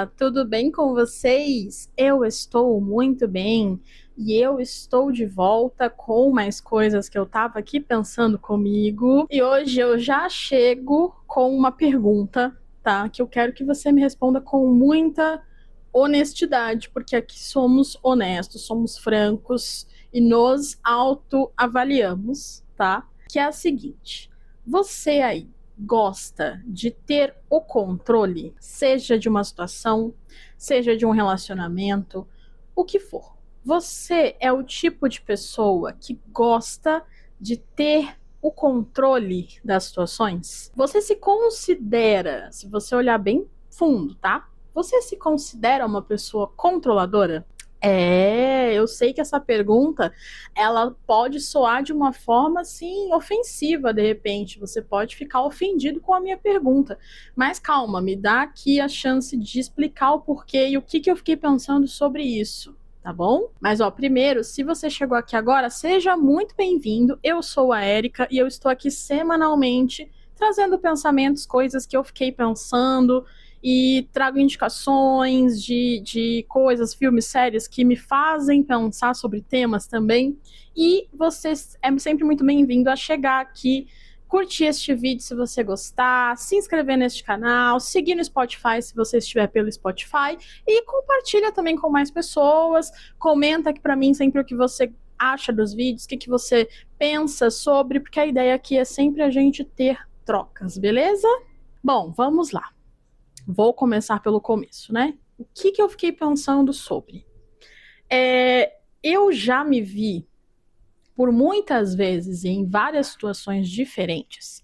Olá, tudo bem com vocês? Eu estou muito bem e eu estou de volta com mais coisas que eu estava aqui pensando comigo. E hoje eu já chego com uma pergunta, tá? Que eu quero que você me responda com muita honestidade, porque aqui somos honestos, somos francos e nos autoavaliamos, tá? Que é a seguinte: você aí gosta de ter o controle, seja de uma situação, seja de um relacionamento, o que for. Você é o tipo de pessoa que gosta de ter o controle das situações? Você se considera, se você olhar bem fundo, tá? Você se considera uma pessoa controladora? Eu sei que essa pergunta, ela pode soar de uma forma, assim, ofensiva, de repente. Você pode ficar ofendido com a minha pergunta. Mas calma, me dá aqui a chance de explicar o porquê e o que eu fiquei pensando sobre isso, tá bom? Mas, ó, primeiro, se você chegou aqui agora, seja muito bem-vindo. Eu sou a Érica e eu estou aqui semanalmente trazendo pensamentos, coisas que eu fiquei pensando, e trago indicações de coisas, filmes, séries que me fazem pensar sobre temas também. E você é sempre muito bem-vindo a chegar aqui, curtir este vídeo se você gostar, se inscrever neste canal, seguir no Spotify se você estiver pelo Spotify e compartilha também com mais pessoas. Comenta aqui para mim sempre o que você acha dos vídeos, o que você pensa sobre, porque a ideia aqui é sempre a gente ter trocas, beleza? Bom, vamos lá. Vou começar pelo começo, né? O que eu fiquei pensando sobre? Eu já me vi, por muitas vezes, e em várias situações diferentes,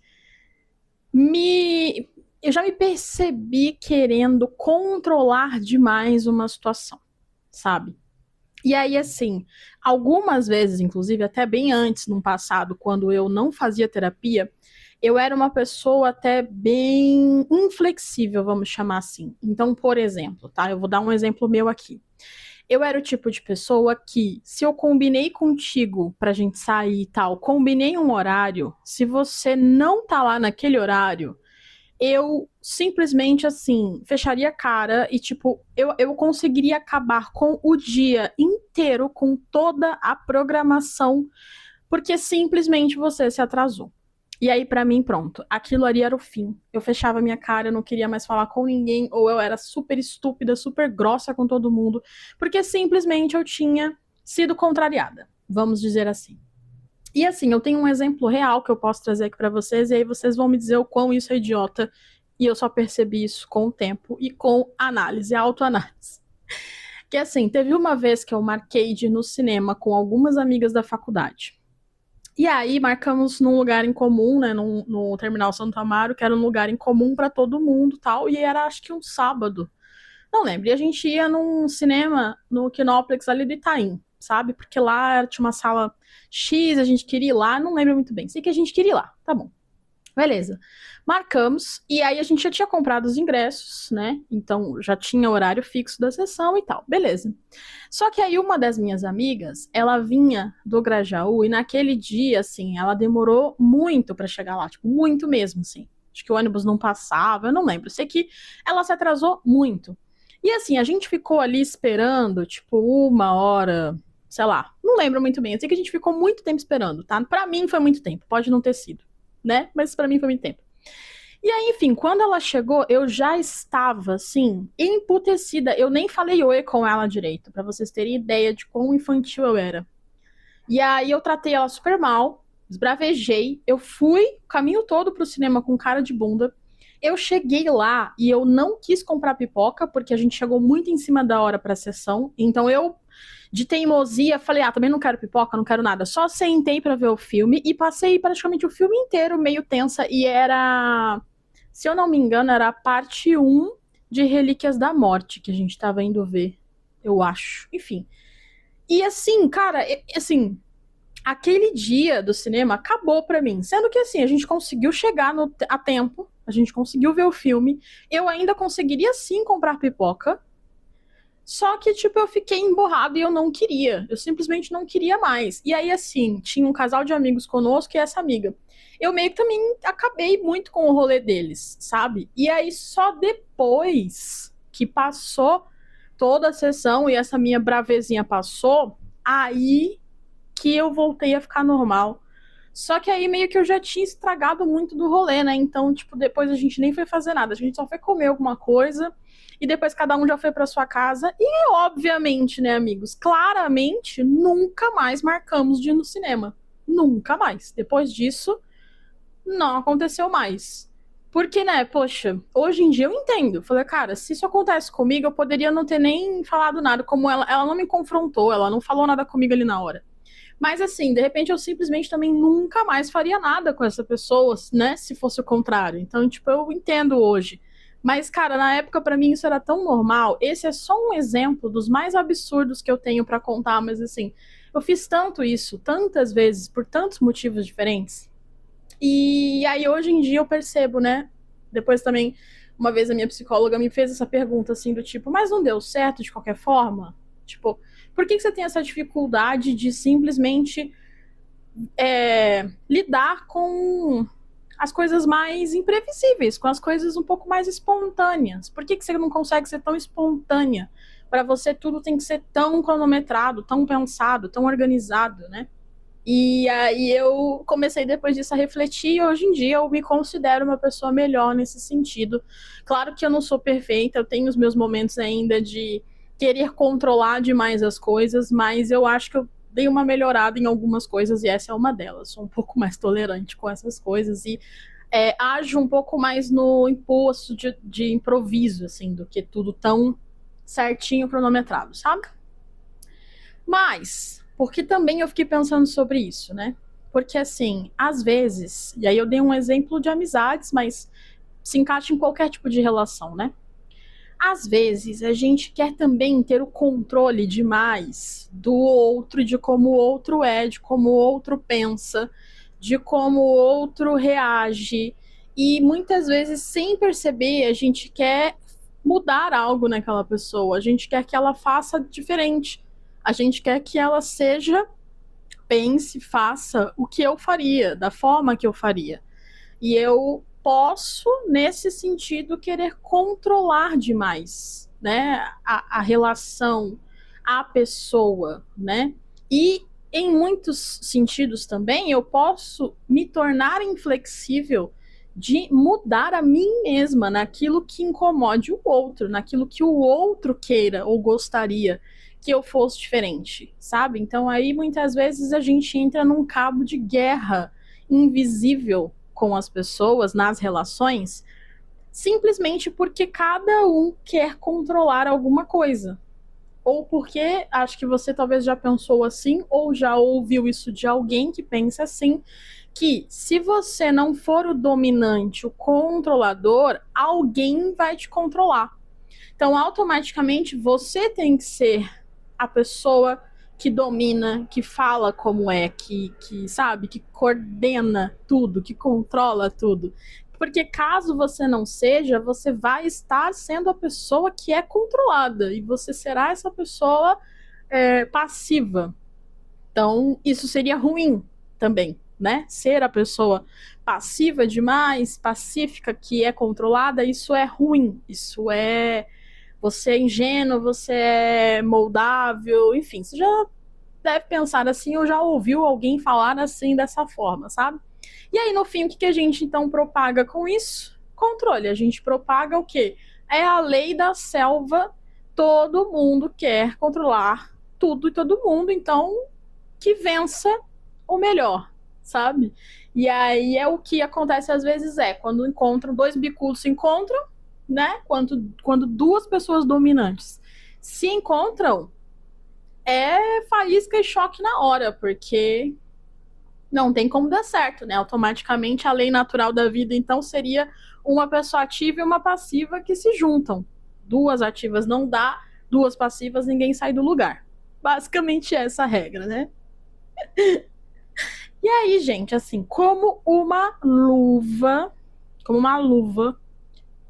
eu já me percebi querendo controlar demais uma situação, sabe? E aí, assim, algumas vezes, inclusive até bem antes, no passado, quando eu não fazia terapia, eu era uma pessoa até bem inflexível, vamos chamar assim. Então, por exemplo, tá? Eu vou dar um exemplo meu aqui. Eu era o tipo de pessoa que, se eu combinei contigo pra gente sair e tal, combinei um horário, se você não tá lá naquele horário, eu simplesmente, assim, fecharia a cara e, tipo, eu conseguiria acabar com o dia inteiro, com toda a programação, porque simplesmente você se atrasou. E aí, pra mim, pronto. Aquilo ali era o fim. Eu fechava minha cara, eu não queria mais falar com ninguém, ou eu era super estúpida, super grossa com todo mundo, porque simplesmente eu tinha sido contrariada, vamos dizer assim. E assim, eu tenho um exemplo real que eu posso trazer aqui pra vocês, e aí vocês vão me dizer o quão isso é idiota, e eu só percebi isso com o tempo e com análise, autoanálise. Que assim, teve uma vez que eu marquei de ir no cinema com algumas amigas da faculdade. E aí marcamos num lugar em comum, né, no Terminal Santo Amaro, que era um lugar em comum para todo mundo, tal, e era acho que um sábado. Não lembro. E a gente ia num cinema no Kinoplex ali do Itaim, sabe? Porque lá tinha uma sala X, a gente queria ir lá, não lembro muito bem. Sei que a gente queria ir lá, tá bom. Beleza. Marcamos, e aí a gente já tinha comprado os ingressos, né? Então já tinha horário fixo da sessão e tal. Beleza. Só que aí uma das minhas amigas, ela vinha do Grajaú e naquele dia, assim, ela demorou muito pra chegar lá, tipo, muito mesmo, assim. Acho que o ônibus não passava, eu não lembro. Sei que ela se atrasou muito. E assim, a gente ficou ali esperando, tipo, uma hora, sei lá, não lembro muito bem. Eu sei que a gente ficou muito tempo esperando, tá? Pra mim foi muito tempo, pode não ter sido, né? Mas pra mim foi muito tempo. E aí, enfim, quando ela chegou, eu já estava, assim, emputecida. Eu nem falei oi com ela direito, pra vocês terem ideia de quão infantil eu era. E aí eu tratei ela super mal, esbravejei, eu fui o caminho todo pro cinema com cara de bunda. Eu cheguei lá e eu não quis comprar pipoca, porque a gente chegou muito em cima da hora pra sessão. Então eu, de teimosia, falei, também não quero pipoca, não quero nada. Só sentei pra ver o filme e passei praticamente o filme inteiro meio tensa. E era, se eu não me engano, era a parte um de Relíquias da Morte que a gente tava indo ver, eu acho. Enfim. E assim, cara, assim, aquele dia do cinema acabou pra mim. Sendo que assim, a gente conseguiu chegar a tempo, a gente conseguiu ver o filme, eu ainda conseguiria sim comprar pipoca, só que, tipo, eu fiquei emburrado e eu não queria. Eu simplesmente não queria mais. E aí, assim, tinha um casal de amigos conosco e essa amiga. Eu meio que também acabei muito com o rolê deles, sabe? E aí, só depois que passou toda a sessão e essa minha bravezinha passou, aí que eu voltei a ficar normal. Só que aí meio que eu já tinha estragado muito do rolê, né? Então, tipo, depois a gente nem foi fazer nada. A gente só foi comer alguma coisa e depois cada um já foi pra sua casa. E, obviamente, né, amigos? Claramente, nunca mais marcamos de ir no cinema. Nunca mais. Depois disso, não aconteceu mais. Porque, né, poxa, hoje em dia eu entendo. Falei, cara, se isso acontece comigo, eu poderia não ter nem falado nada. Como ela não me confrontou, ela não falou nada comigo ali na hora. Mas assim, de repente eu simplesmente também nunca mais faria nada com essa pessoa, né? Se fosse o contrário. Então, tipo, eu entendo hoje. Mas, cara, na época pra mim isso era tão normal. Esse é só um exemplo dos mais absurdos que eu tenho pra contar, mas assim, eu fiz tanto isso, tantas vezes, por tantos motivos diferentes. E aí hoje em dia eu percebo, né? Depois também, uma vez a minha psicóloga me fez essa pergunta assim do tipo, mas não deu certo de qualquer forma? Tipo, por que você tem essa dificuldade de simplesmente lidar com as coisas mais imprevisíveis, com as coisas um pouco mais espontâneas? Por que você não consegue ser tão espontânea? Para você tudo tem que ser tão cronometrado, tão pensado, tão organizado, né? E aí eu comecei depois disso a refletir e hoje em dia eu me considero uma pessoa melhor nesse sentido. Claro que eu não sou perfeita, eu tenho os meus momentos ainda de querer controlar demais as coisas, mas eu acho que eu dei uma melhorada em algumas coisas e essa é uma delas. Sou um pouco mais tolerante com essas coisas e ajo um pouco mais no impulso de improviso, assim, do que tudo tão certinho, cronometrado, sabe? Mas, porque também eu fiquei pensando sobre isso, né? Porque, assim, às vezes, e aí eu dei um exemplo de amizades, mas se encaixa em qualquer tipo de relação, né? Às vezes, a gente quer também ter o controle demais do outro, de como o outro é, de como o outro pensa, de como o outro reage. E muitas vezes, sem perceber, a gente quer mudar algo naquela pessoa, a gente quer que ela faça diferente. A gente quer que ela seja, pense, faça o que eu faria, da forma que eu faria. E eu posso, nesse sentido, querer controlar demais, né, a relação, a pessoa, né? E em muitos sentidos também eu posso me tornar inflexível de mudar a mim mesma naquilo que incomode o outro, naquilo que o outro queira ou gostaria que eu fosse diferente, sabe? Então aí muitas vezes a gente entra num cabo de guerra invisível com as pessoas, nas relações, simplesmente porque cada um quer controlar alguma coisa. Ou porque, acho que você talvez já pensou assim, ou já ouviu isso de alguém que pensa assim, que se você não for o dominante, o controlador, alguém vai te controlar. Então, automaticamente, você tem que ser a pessoa que domina, que fala como é, que sabe, que coordena tudo, que controla tudo. Porque caso você não seja, você vai estar sendo a pessoa que é controlada e você será essa pessoa passiva. Então, isso seria ruim também, né? Ser a pessoa passiva demais, pacífica, que é controlada, isso é ruim. Isso é você é ingênuo, você é moldável, enfim, você já deve pensar assim, ou já ouviu alguém falar assim, dessa forma, sabe? E aí, no fim, o que a gente então propaga com isso? Controle. A gente propaga o quê? É a lei da selva, todo mundo quer controlar tudo e todo mundo, então que vença o melhor, sabe? E aí é o que acontece às vezes quando encontram, dois bicudos se encontram, né? Quando duas pessoas dominantes se encontram, é faísca e choque na hora, porque não tem como dar certo, né? Automaticamente a lei natural da vida, então, seria uma pessoa ativa e uma passiva que se juntam. Duas ativas não dá, duas passivas ninguém sai do lugar. Basicamente essa a regra, né? E aí, gente, assim, como uma luva,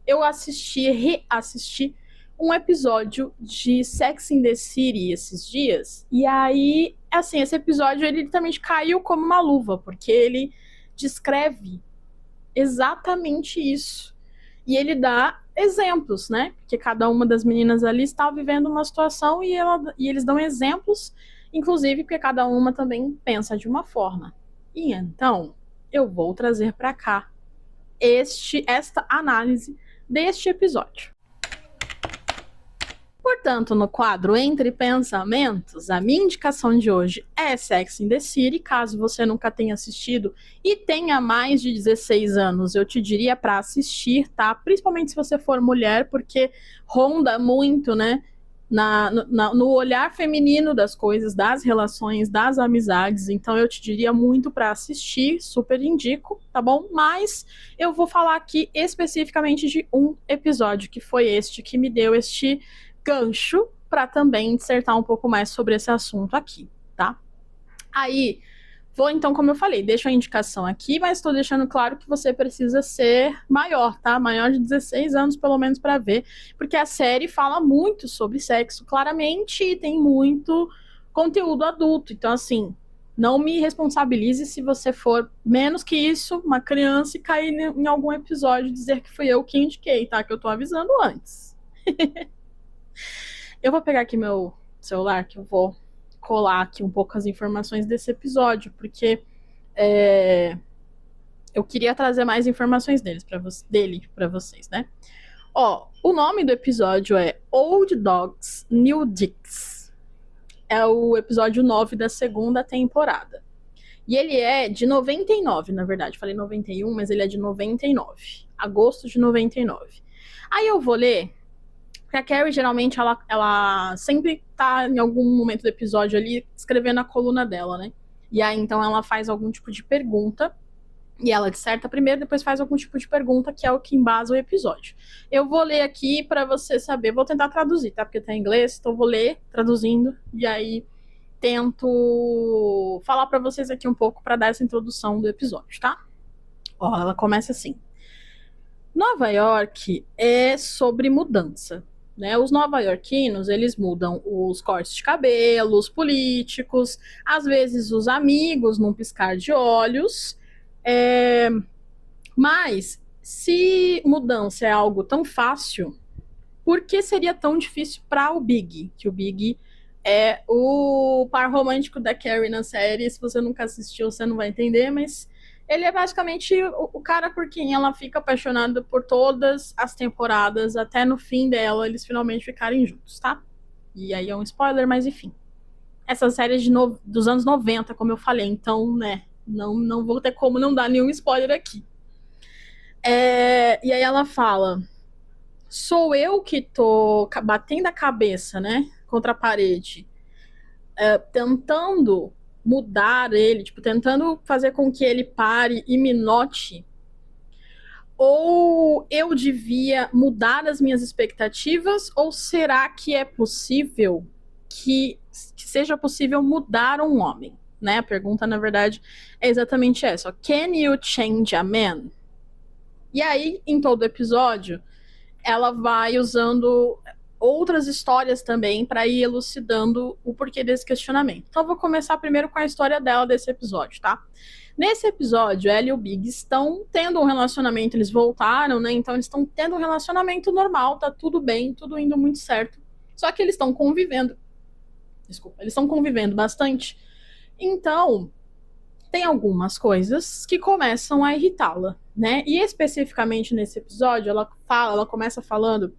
eu reassisti um episódio de Sex and the City esses dias. E aí, assim, esse episódio ele literalmente caiu como uma luva, porque ele descreve exatamente isso. E ele dá exemplos, né? Porque cada uma das meninas ali está vivendo uma situação e eles dão exemplos, inclusive porque cada uma também pensa de uma forma. E então, eu vou trazer para cá esta análise deste episódio. Portanto, no quadro Entre Pensamentos, a minha indicação de hoje é Sex and the City. Caso você nunca tenha assistido e tenha mais de 16 anos, eu te diria para assistir, tá? Principalmente se você for mulher, porque ronda muito, né? No olhar feminino das coisas, das relações, das amizades. Então eu te diria muito para assistir, super indico, tá bom? Mas eu vou falar aqui especificamente de um episódio, que foi este que me deu este gancho para também dissertar um pouco mais sobre esse assunto aqui, tá? Aí, vou então, como eu falei, deixo a indicação aqui, mas estou deixando claro que você precisa ser maior, tá? Maior de 16 anos, pelo menos, para ver, porque a série fala muito sobre sexo, claramente, e tem muito conteúdo adulto. Então, assim, não me responsabilize se você for menos que isso, uma criança, e cair em algum episódio e dizer que fui eu que indiquei, tá? Que eu tô avisando antes. Eu vou pegar aqui meu celular, que eu vou colar aqui um pouco as informações desse episódio, porque eu queria trazer mais informações dele para vocês, né? Ó, o nome do episódio é Old Dogs, New Dicks. É o episódio 9 da segunda temporada. E ele é de 99, na verdade. Falei 91, mas ele é de 99. Agosto de 99. Aí eu vou ler. Porque a Carrie, geralmente, ela sempre tá em algum momento do episódio ali escrevendo a coluna dela, né? E aí, então, ela faz algum tipo de pergunta. E ela disserta primeiro, depois faz algum tipo de pergunta, que é o que embasa o episódio. Eu vou ler aqui pra você saber. Vou tentar traduzir, tá? Porque tá em inglês, então vou ler traduzindo. E aí, tento falar pra vocês aqui um pouco pra dar essa introdução do episódio, tá? Ó, ela começa assim. Nova York é sobre mudança. Né, os nova-iorquinos, eles mudam os cortes de cabelo, os políticos, às vezes os amigos, num piscar de olhos. Mas, se mudança é algo tão fácil, por que seria tão difícil para o Big? Que o Big é o par romântico da Carrie na série. Se você nunca assistiu, você não vai entender, mas ele é basicamente o cara por quem ela fica apaixonada por todas as temporadas, até no fim dela, eles finalmente ficarem juntos, tá? E aí é um spoiler, mas enfim. Essa série é dos anos 90, como eu falei, então, né, não vou ter como não dar nenhum spoiler aqui. E aí ela fala, sou eu que tô batendo a cabeça, né, contra a parede, tentando mudar ele, tipo, tentando fazer com que ele pare e me note, ou eu devia mudar as minhas expectativas, ou será que é possível que seja possível mudar um homem? Né? A pergunta, na verdade, é exatamente essa. Can you change a man? E aí, em todo episódio, ela vai usando outras histórias também para ir elucidando o porquê desse questionamento. Então eu vou começar primeiro com a história dela desse episódio, tá? Nesse episódio, ela e o Big estão tendo um relacionamento, eles voltaram, né? Então eles estão tendo um relacionamento normal, tá tudo bem, tudo indo muito certo. Só que eles estão convivendo. Desculpa, eles estão convivendo bastante. Então, tem algumas coisas que começam a irritá-la, né? E especificamente nesse episódio, ela começa falando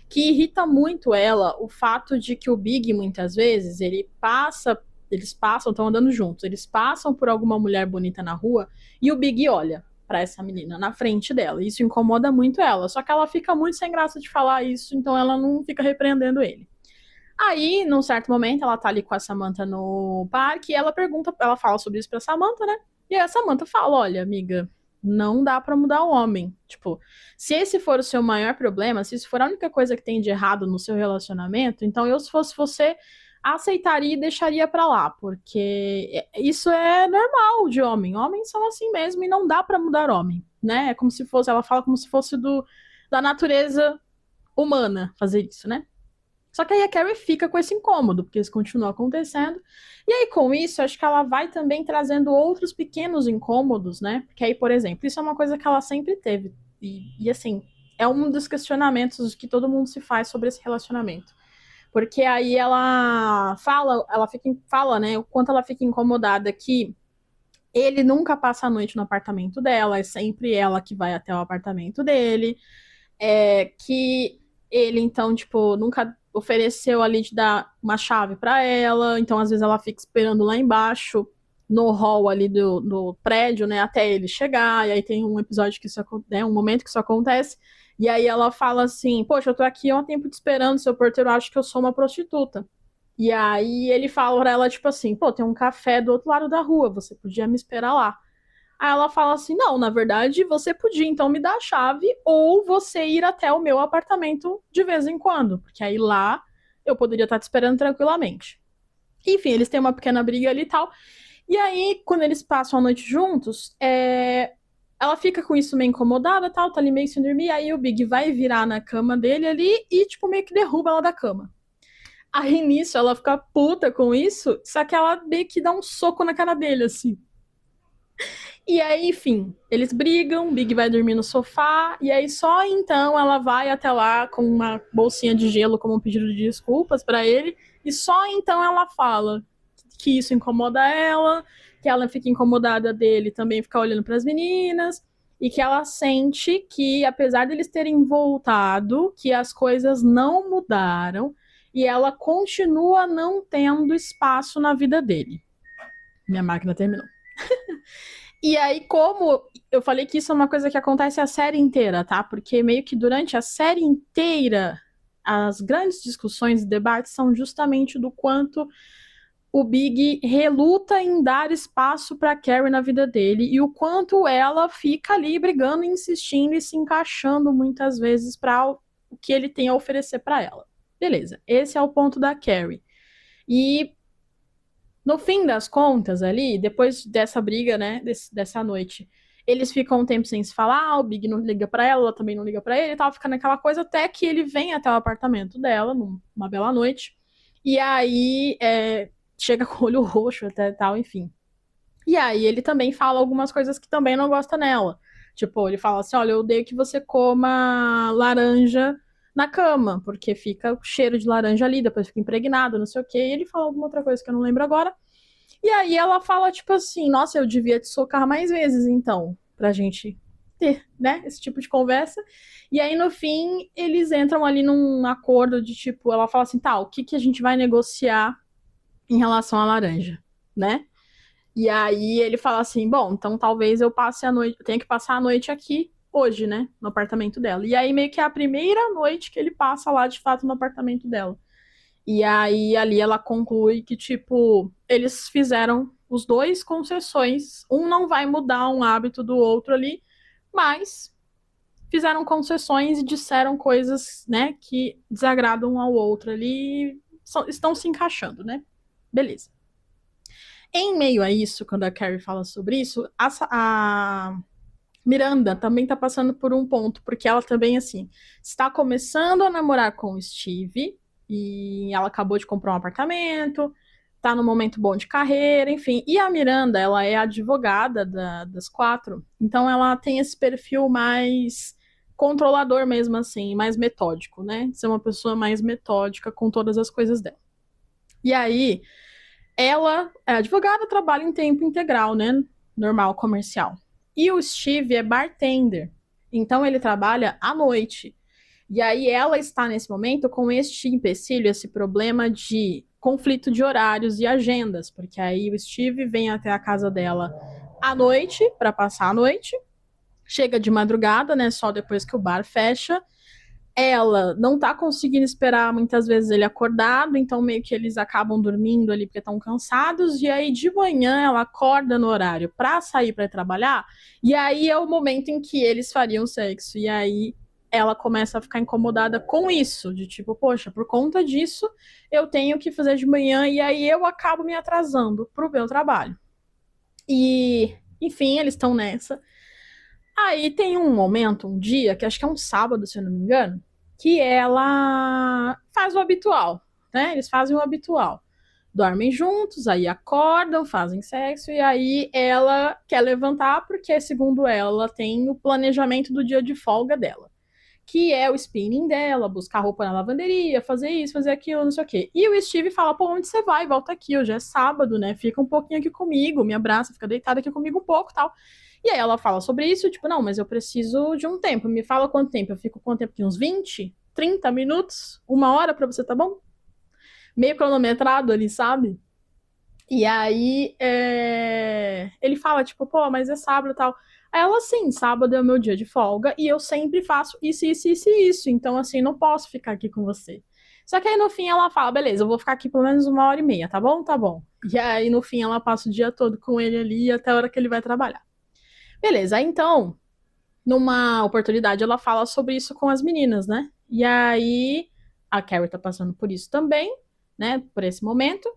que irrita muito ela o fato de que o Big, muitas vezes, eles passam, estão andando juntos, eles passam por alguma mulher bonita na rua e o Big olha pra essa menina na frente dela. Isso incomoda muito ela, só que ela fica muito sem graça de falar isso, então ela não fica repreendendo ele. Aí, num certo momento, ela tá ali com a Samantha no parque e ela fala sobre isso pra Samantha, né? E aí a Samantha fala, olha, amiga, não dá pra mudar o homem. Tipo, se esse for o seu maior problema, se isso for a única coisa que tem de errado no seu relacionamento, então eu, se fosse você, aceitaria e deixaria pra lá, porque isso é normal de homem. Homens são assim mesmo e não dá pra mudar homem, né? É como se fosse, ela fala como se fosse da natureza humana fazer isso, né? Só que aí a Carrie fica com esse incômodo, porque isso continua acontecendo. E aí, com isso, acho que ela vai também trazendo outros pequenos incômodos, né? Porque aí, por exemplo, isso é uma coisa que ela sempre teve. E assim, é um dos questionamentos que todo mundo se faz sobre esse relacionamento. Porque aí ela fala, né, o quanto ela fica incomodada que ele nunca passa a noite no apartamento dela, é sempre ela que vai até o apartamento dele, que ele, então, tipo, nunca ofereceu ali de dar uma chave para ela, então às vezes ela fica esperando lá embaixo, no hall ali do prédio, né, até ele chegar, e aí tem um episódio que isso acontece, um momento que isso acontece, e aí ela fala assim, poxa, eu tô aqui há um tempo te esperando, seu porteiro acha que eu sou uma prostituta. E aí ele fala pra ela, tipo assim, pô, tem um café do outro lado da rua, você podia me esperar lá. Aí ela fala assim, não, na verdade você podia então me dar a chave ou você ir até o meu apartamento de vez em quando, porque aí lá eu poderia estar te esperando tranquilamente. Enfim, eles têm uma pequena briga ali e tal. E aí, quando eles passam a noite juntos, ela fica com isso meio incomodada, tal, tá ali meio sem dormir, aí o Big vai virar na cama dele ali e, tipo, meio que derruba ela da cama. Aí, nisso, ela fica puta com isso, só que ela meio que dá um soco na cara dele, assim. E aí, enfim, eles brigam, Big vai dormir no sofá, e aí só então ela vai até lá com uma bolsinha de gelo como um pedido de desculpas pra ele, e só então ela fala que isso incomoda ela, que ela fica incomodada dele também ficar olhando pras meninas, e que ela sente que, apesar deles terem voltado, que as coisas não mudaram, e ela continua não tendo espaço na vida dele. Minha máquina terminou. E aí, como eu falei que isso é uma coisa que acontece a série inteira, tá? Porque meio que durante a série inteira, as grandes discussões e debates são justamente do quanto o Big reluta em dar espaço para Carrie na vida dele e o quanto ela fica ali brigando, insistindo e se encaixando muitas vezes para o que ele tem a oferecer para ela. Beleza, esse é o ponto da Carrie. E no fim das contas, ali, depois dessa briga, né, dessa noite, eles ficam um tempo sem se falar, o Big não liga pra ela também não liga pra ele, e tal, fica naquela coisa até que ele vem até o apartamento dela, numa bela noite, e aí chega com o olho roxo até tal, enfim. E aí ele também fala algumas coisas que também não gosta nela. Tipo, ele fala assim, olha, eu odeio que você coma laranja na cama, porque fica o cheiro de laranja ali, depois fica impregnado, não sei o quê. E ele fala alguma outra coisa que eu não lembro agora. E aí ela fala, tipo assim, nossa, eu devia te socar mais vezes, então, pra gente ter, né, esse tipo de conversa. E aí, no fim, eles entram ali num acordo de, tipo, ela fala assim, tá, o que a gente vai negociar em relação à laranja, né? E aí ele fala assim, bom, então talvez eu passe a noite, eu tenha que passar a noite aqui hoje, né, no apartamento dela. E aí meio que é a primeira noite que ele passa lá, de fato, no apartamento dela. E aí ali ela conclui que, tipo, eles fizeram os dois concessões. Um não vai mudar um hábito do outro ali, mas fizeram concessões e disseram coisas, né, que desagradam um ao outro ali e estão se encaixando, né? Beleza. Em meio a isso, quando a Carrie fala sobre isso, a Miranda também tá passando por um ponto, porque ela também, assim, está começando a namorar com o Steve, e ela acabou de comprar um apartamento, tá num momento bom de carreira, enfim. E a Miranda, ela é advogada das quatro, então ela tem esse perfil mais controlador mesmo, assim, mais metódico, né? Ser uma pessoa mais metódica com todas as coisas dela. E aí, ela é advogada, trabalha em tempo integral, né? Normal, comercial. E o Steve é bartender. Então ele trabalha à noite. E aí ela está nesse momento com este empecilho, esse problema de conflito de horários e agendas, porque aí o Steve vem até a casa dela à noite para passar a noite, chega de madrugada, né, só depois que o bar fecha. Ela não tá conseguindo esperar muitas vezes ele acordado, então meio que eles acabam dormindo ali porque estão cansados, e aí de manhã ela acorda no horário pra sair pra trabalhar, e aí é o momento em que eles fariam sexo, e aí ela começa a ficar incomodada com isso, de tipo, poxa, por conta disso eu tenho que fazer de manhã, e aí eu acabo me atrasando pro meu trabalho. E, enfim, eles estão nessa. Aí tem um momento, um dia, que acho que é um sábado, se eu não me engano, que ela faz o habitual, né? Eles fazem o habitual. Dormem juntos, aí acordam, fazem sexo, e aí ela quer levantar, porque, segundo ela, tem o planejamento do dia de folga dela, que é o spinning dela, buscar roupa na lavanderia, fazer isso, fazer aquilo, não sei o quê. E o Steve fala, pô, onde você vai? Volta aqui, hoje é sábado, né? Fica um pouquinho aqui comigo, me abraça, fica deitada aqui comigo um pouco e tal. E aí ela fala sobre isso, tipo, não, mas eu preciso de um tempo. Me fala quanto tempo. Eu fico quanto tempo aqui? Uns 20, 30 minutos? 1 hora pra você, tá bom? Meio cronometrado ali, sabe? E aí ele fala, tipo, pô, mas é sábado e tal. Aí ela, sim, sábado é o meu dia de folga e eu sempre faço isso, isso, isso e isso. Então, assim, não posso ficar aqui com você. Só que aí no fim ela fala, beleza, eu vou ficar aqui pelo menos 1 hora e meia, tá bom? Tá bom. E aí no fim ela passa o dia todo com ele ali até a hora que ele vai trabalhar. Beleza, aí então, numa oportunidade, ela fala sobre isso com as meninas, né? E aí a Carrie tá passando por isso também, né? Por esse momento.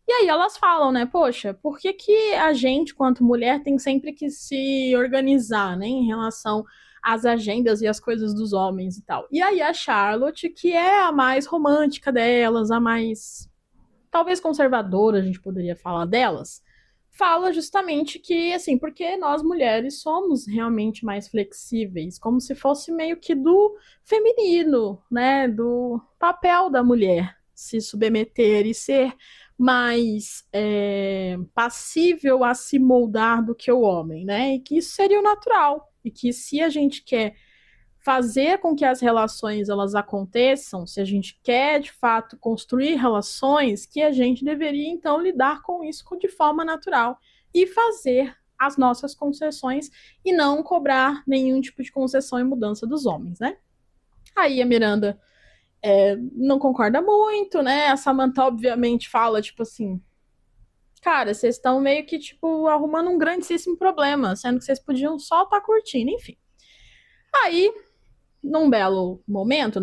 E aí elas falam, né? Poxa, por que que a gente, quanto mulher, tem sempre que se organizar, né? Em relação às agendas e às coisas dos homens e tal. E aí a Charlotte, que é a mais romântica delas, a mais talvez conservadora, a gente poderia falar delas, fala justamente que, assim, porque nós mulheres somos realmente mais flexíveis, como se fosse meio que do feminino, né, do papel da mulher se submeter e ser mais passível a se moldar do que o homem, né, e que isso seria o natural, e que se a gente quer fazer com que as relações elas aconteçam, se a gente quer de fato construir relações, que a gente deveria então lidar com isso de forma natural e fazer as nossas concessões e não cobrar nenhum tipo de concessão e mudança dos homens, né? Aí a Miranda não concorda muito, né? A Samantha obviamente fala tipo assim, cara, vocês estão meio que tipo arrumando um grandíssimo problema, sendo que vocês podiam só estar curtindo, enfim. Aí num belo momento,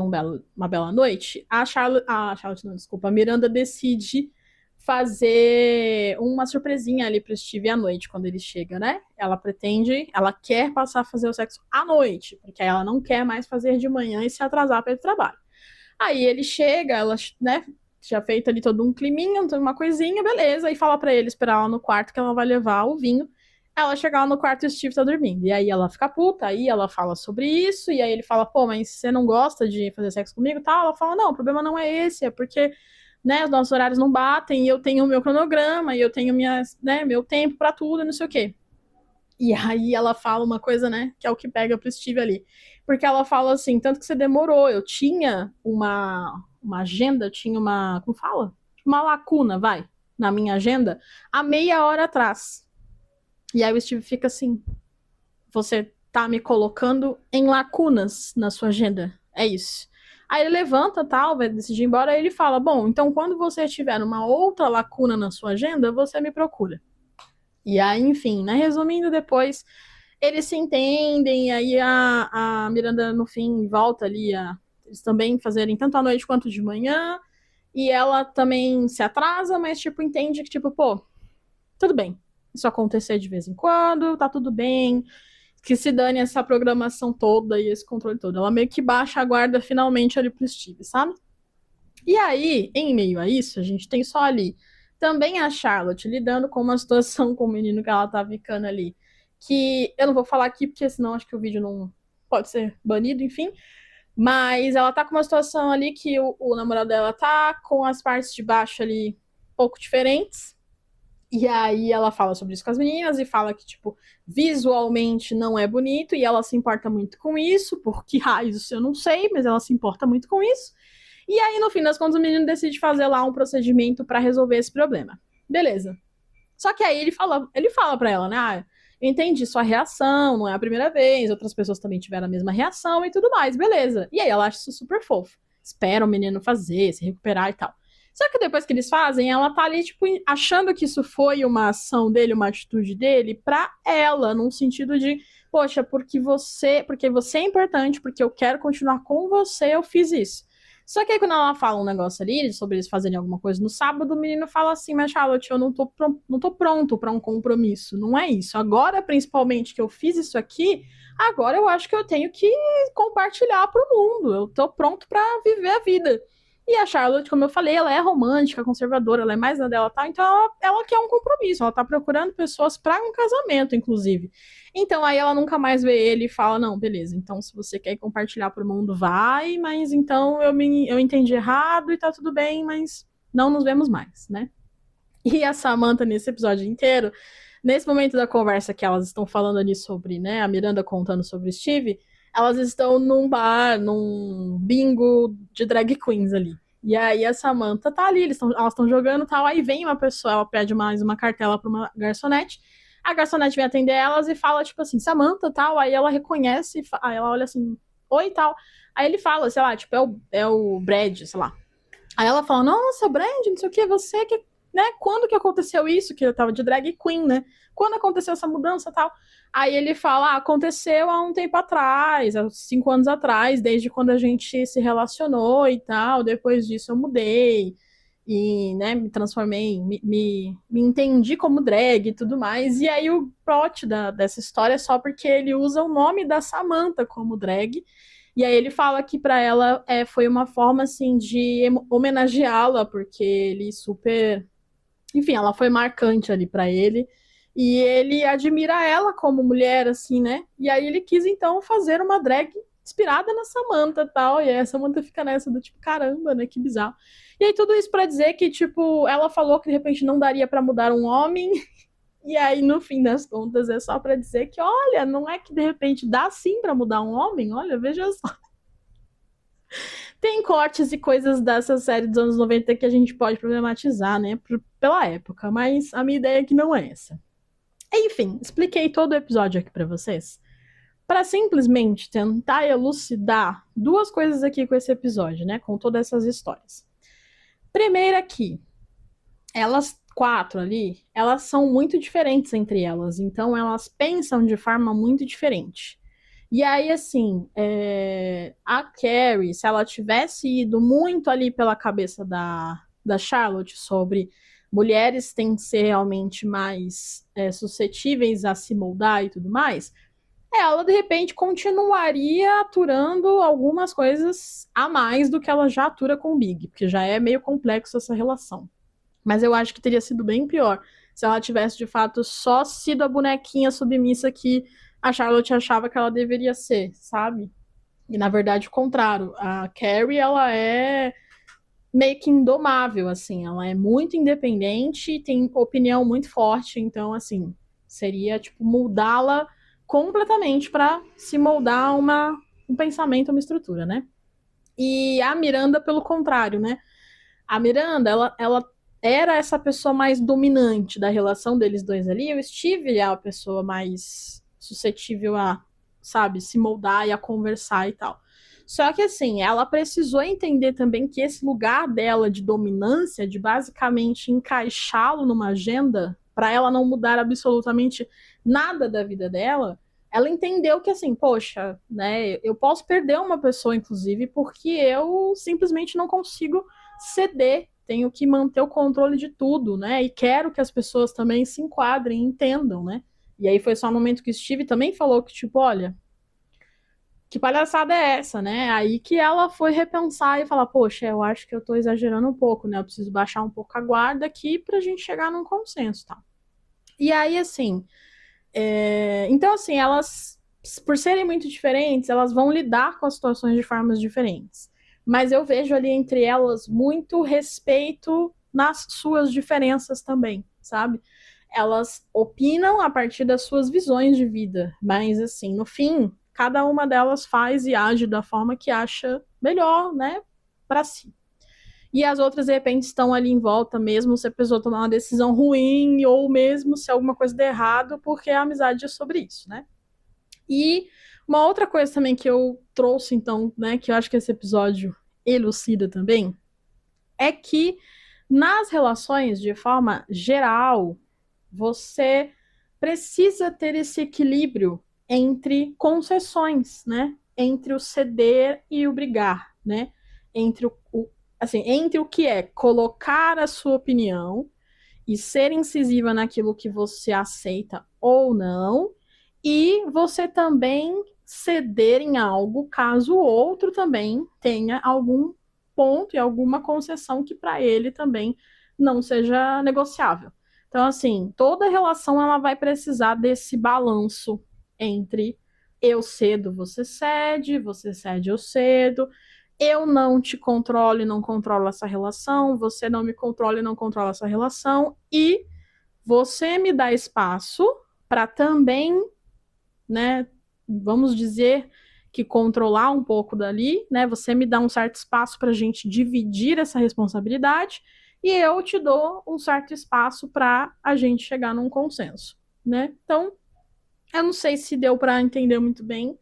uma bela noite, Charlotte, não, desculpa, a Miranda decide fazer uma surpresinha ali pro Steve à noite, quando ele chega, né? Ela quer passar a fazer o sexo à noite, porque ela não quer mais fazer de manhã e se atrasar para o trabalho. Aí ele chega, ela, né, já feito ali todo um climinha, uma coisinha, beleza, e fala para ele esperar ela no quarto que ela vai levar o vinho. Ela chega lá no quarto e o Steve tá dormindo. E aí ela fica puta, aí ela fala sobre isso, e aí ele fala, pô, mas você não gosta de fazer sexo comigo e tal? Ela fala, não, o problema não é esse, é porque, né, os nossos horários não batem, e eu tenho o meu cronograma, e eu tenho meu tempo pra tudo, e não sei o quê. E aí ela fala uma coisa, né, que é o que pega pro Steve ali. Porque ela fala assim, tanto que você demorou, eu tinha uma agenda, tinha uma, como fala? Uma lacuna, vai, na minha agenda, há meia hora atrás. E aí o Steve fica assim, você tá me colocando em lacunas na sua agenda, é isso. Aí ele levanta, tal, vai decidir ir embora, aí ele fala, bom, então quando você tiver uma outra lacuna na sua agenda, você me procura. E aí, enfim, né, resumindo depois, eles se entendem, e aí a Miranda, no fim, volta ali a eles também fazerem tanto à noite quanto de manhã, e ela também se atrasa, mas, tipo, entende que, tipo, pô, tudo bem, isso acontecer de vez em quando, tá tudo bem, que se dane essa programação toda e esse controle todo. Ela meio que baixa a guarda finalmente ali pro Steve, sabe? E aí, em meio a isso, a gente tem só ali também a Charlotte lidando com uma situação com o menino que ela tá ficando ali, que eu não vou falar aqui porque senão acho que o vídeo não pode ser banido, enfim. Mas ela tá com uma situação ali que o namorado dela tá com as partes de baixo ali um pouco diferentes. E aí ela fala sobre isso com as meninas e fala que, tipo, visualmente não é bonito e ela se importa muito com isso, porque raios eu não sei, mas ela se importa muito com isso. E aí, no fim das contas, o menino decide fazer lá um procedimento para resolver esse problema. Beleza. Só que aí ele fala pra ela, né? Ah, eu entendi sua reação, não é a primeira vez, outras pessoas também tiveram a mesma reação e tudo mais, beleza. E aí ela acha isso super fofo. Espera o menino fazer, se recuperar e tal. Só que depois que eles fazem, ela tá ali, tipo, achando que isso foi uma ação dele, uma atitude dele pra ela, num sentido de, poxa, porque você é importante, porque eu quero continuar com você, eu fiz isso. Só que aí quando ela fala um negócio ali, sobre eles fazerem alguma coisa no sábado, o menino fala assim, mas Charlotte, eu não tô pronto pra um compromisso, não é isso. Agora, principalmente, que eu fiz isso aqui, agora eu acho que eu tenho que compartilhar pro mundo, eu tô pronto pra viver a vida. E a Charlotte, como eu falei, ela é romântica, conservadora, ela é mais na dela, tá? Então ela quer um compromisso, ela tá procurando pessoas para um casamento, inclusive. Então aí ela nunca mais vê ele e fala, não, beleza, então se você quer compartilhar pro mundo, vai, mas então eu entendi errado e tá tudo bem, mas não nos vemos mais, né? E a Samantha, nesse episódio inteiro, nesse momento da conversa que elas estão falando ali sobre, né, a Miranda contando sobre o Steve, elas estão num bar, num bingo de drag queens ali. E aí a Samantha tá ali, elas estão jogando e tal, aí vem uma pessoa, ela pede mais uma cartela pra uma garçonete, a garçonete vem atender elas e fala, tipo assim, Samantha, tal, aí ela reconhece, aí ela olha assim, oi, tal, aí ele fala, sei lá, tipo, é o Brad, sei lá. Aí ela fala, nossa, Brad, não sei o que, você que, né, quando que aconteceu isso, que eu tava de drag queen, né, quando aconteceu essa mudança e tal? Aí ele fala, aconteceu há um tempo atrás, há 5 anos atrás, desde quando a gente se relacionou e tal, depois disso eu mudei, e, né, me transformei, me entendi como drag e tudo mais, e aí o plot dessa história é só porque ele usa o nome da Samantha como drag, e aí ele fala que para ela foi uma forma assim de homenageá-la, porque ele super, enfim, ela foi marcante ali para ele. E ele admira ela como mulher, assim, né? E aí ele quis então fazer uma drag inspirada na Samantha e tal. E aí a Samantha fica nessa do tipo, caramba, né? Que bizarro. E aí tudo isso para dizer que, tipo, ela falou que de repente não daria para mudar um homem. E aí, no fim das contas, é só para dizer que, olha, não é que de repente dá sim para mudar um homem? Olha, veja só. Tem cortes e coisas dessa série dos anos 90 que a gente pode problematizar, né? Pela época, mas a minha ideia é que não é essa. Enfim, expliquei todo o episódio aqui para vocês para simplesmente tentar elucidar duas coisas aqui com esse episódio, né? Com todas essas histórias. Primeiro aqui, elas quatro ali, elas são muito diferentes entre elas, então elas pensam de forma muito diferente. E aí, assim, a Carrie, se ela tivesse ido muito ali pela cabeça da Charlotte sobre mulheres têm que ser realmente mais suscetíveis a se moldar e tudo mais, ela de repente continuaria aturando algumas coisas a mais do que ela já atura com o Big, porque já é meio complexo essa relação. Mas eu acho que teria sido bem pior se ela tivesse de fato só sido a bonequinha submissa que a Charlotte achava que ela deveria ser, sabe? E na verdade o contrário. A Carrie, ela é meio que indomável, assim. Ela é muito independente, tem opinião muito forte, então, assim, seria, tipo, mudá-la completamente para se moldar um pensamento, uma estrutura, né? E a Miranda, pelo contrário, né? A Miranda, ela era essa pessoa mais dominante da relação deles dois ali. O Steve é a pessoa mais suscetível a, sabe, se moldar e a conversar e tal. Só que assim, ela precisou entender também que esse lugar dela de dominância, de basicamente encaixá-lo numa agenda, para ela não mudar absolutamente nada da vida dela, ela entendeu que assim, poxa, né, eu posso perder uma pessoa, inclusive, porque eu simplesmente não consigo ceder, tenho que manter o controle de tudo, né? E quero que as pessoas também se enquadrem, entendam, né? E aí foi só no momento que o Steve também falou que, tipo, olha, que palhaçada é essa, né? Aí que ela foi repensar e falar, poxa, eu acho que eu tô exagerando um pouco, né? Eu preciso baixar um pouco a guarda aqui pra gente chegar num consenso, tá? E aí, assim, então, assim, elas, por serem muito diferentes, elas vão lidar com as situações de formas diferentes. Mas eu vejo ali entre elas muito respeito nas suas diferenças também, sabe? Elas opinam a partir das suas visões de vida, mas, assim, no fim, cada uma delas faz e age da forma que acha melhor, né, para si. E as outras, de repente, estão ali em volta, mesmo se a pessoa tomar uma decisão ruim, ou mesmo se alguma coisa der errado, porque a amizade é sobre isso, né? E uma outra coisa também que eu trouxe, então, né, que eu acho que esse episódio elucida também, é que nas relações, de forma geral, você precisa ter esse equilíbrio entre concessões, né? Entre o ceder e o brigar, né? Entre entre o que é colocar a sua opinião e ser incisiva naquilo que você aceita ou não, e você também ceder em algo caso o outro também tenha algum ponto e alguma concessão que para ele também não seja negociável. Então, assim, toda relação ela vai precisar desse balanço entre eu cedo, você cede, eu cedo, eu não te controlo e não controlo essa relação, você não me controla e não controla essa relação, e você me dá espaço para também, né, vamos dizer que controlar um pouco dali, né? Você me dá um certo espaço para a gente dividir essa responsabilidade e eu te dou um certo espaço para a gente chegar num consenso, né? Então, eu não sei se deu para entender muito bem.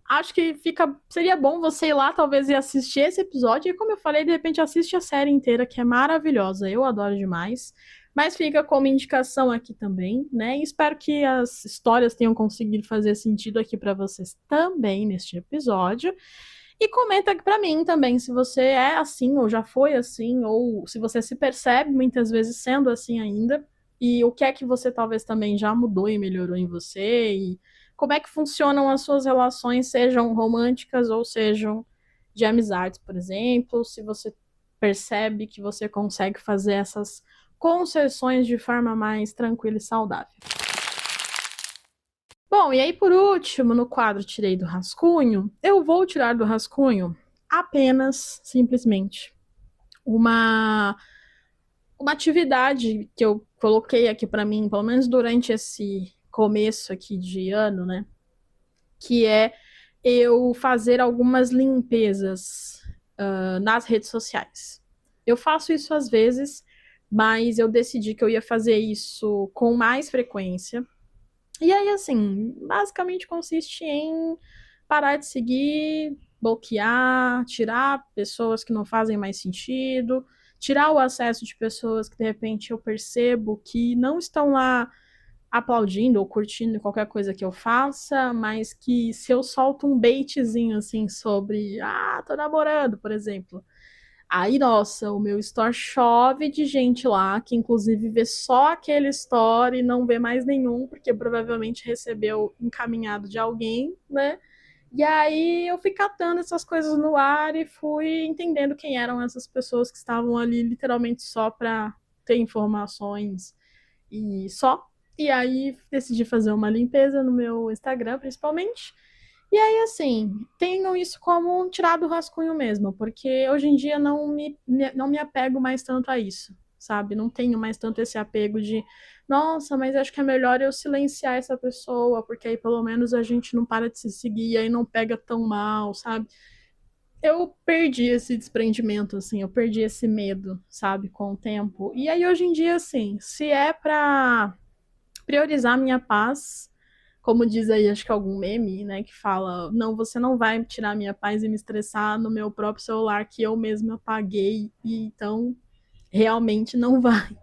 Acho que seria bom você ir lá, talvez, e assistir esse episódio. E como eu falei, de repente assiste a série inteira, que é maravilhosa. Eu adoro demais. Mas fica como indicação aqui também, né? E espero que as histórias tenham conseguido fazer sentido aqui para vocês também neste episódio. E comenta aqui para mim também se você é assim, ou já foi assim, ou se você se percebe muitas vezes sendo assim ainda. E o que é que você talvez também já mudou e melhorou em você. E como é que funcionam as suas relações, sejam românticas ou sejam de amizades, por exemplo. Se você percebe que você consegue fazer essas concessões de forma mais tranquila e saudável. Bom, e aí por último, no quadro Tirei do Rascunho, eu vou tirar do rascunho apenas, simplesmente, uma atividade que eu coloquei aqui para mim, pelo menos durante esse começo aqui de ano, né? Que é eu fazer algumas limpezas nas redes sociais. Eu faço isso às vezes, mas eu decidi que eu ia fazer isso com mais frequência. E aí, assim, basicamente consiste em parar de seguir, bloquear, tirar pessoas que não fazem mais sentido, tirar o acesso de pessoas que de repente eu percebo que não estão lá aplaudindo ou curtindo qualquer coisa que eu faça, mas que se eu solto um baitzinho assim sobre, tô namorando, por exemplo, aí, nossa, o meu store chove de gente lá, que inclusive vê só aquele story e não vê mais nenhum, porque provavelmente recebeu encaminhado de alguém, né? E aí eu fui catando essas coisas no ar e fui entendendo quem eram essas pessoas que estavam ali literalmente só para ter informações e só. E aí decidi fazer uma limpeza no meu Instagram, principalmente. E aí, assim, tenham isso como tirar do rascunho mesmo, porque hoje em dia não me apego mais tanto a isso, sabe? Não tenho mais tanto esse apego de, nossa, mas acho que é melhor eu silenciar essa pessoa, porque aí pelo menos a gente não para de se seguir, aí não pega tão mal, sabe? Eu perdi esse desprendimento, assim, eu perdi esse medo, sabe, com o tempo. E aí hoje em dia, assim, se é pra priorizar minha paz, como diz aí, acho que algum meme, né, que fala, não, você não vai tirar minha paz e me estressar no meu próprio celular que eu mesma apaguei, e então realmente não vai.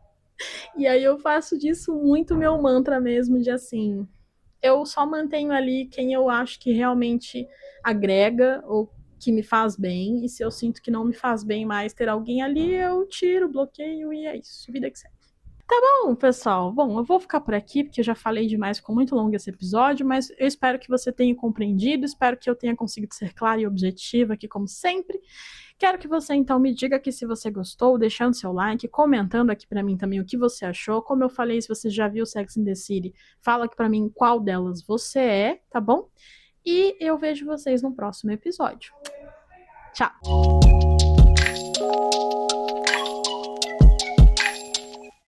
E aí eu faço disso muito meu mantra mesmo, de assim, eu só mantenho ali quem eu acho que realmente agrega ou que me faz bem, e se eu sinto que não me faz bem mais ter alguém ali, eu tiro, bloqueio e é isso, vida que segue. Bom, pessoal, bom, eu vou ficar por aqui, porque eu já falei demais, ficou muito longo esse episódio, mas eu espero que você tenha compreendido, espero que eu tenha conseguido ser clara e objetiva aqui, como sempre. Quero que você, então, me diga aqui se você gostou, deixando seu like, comentando aqui pra mim também o que você achou. Como eu falei, se você já viu Sex and the City, fala aqui pra mim qual delas você é, tá bom? E eu vejo vocês no próximo episódio. Tchau!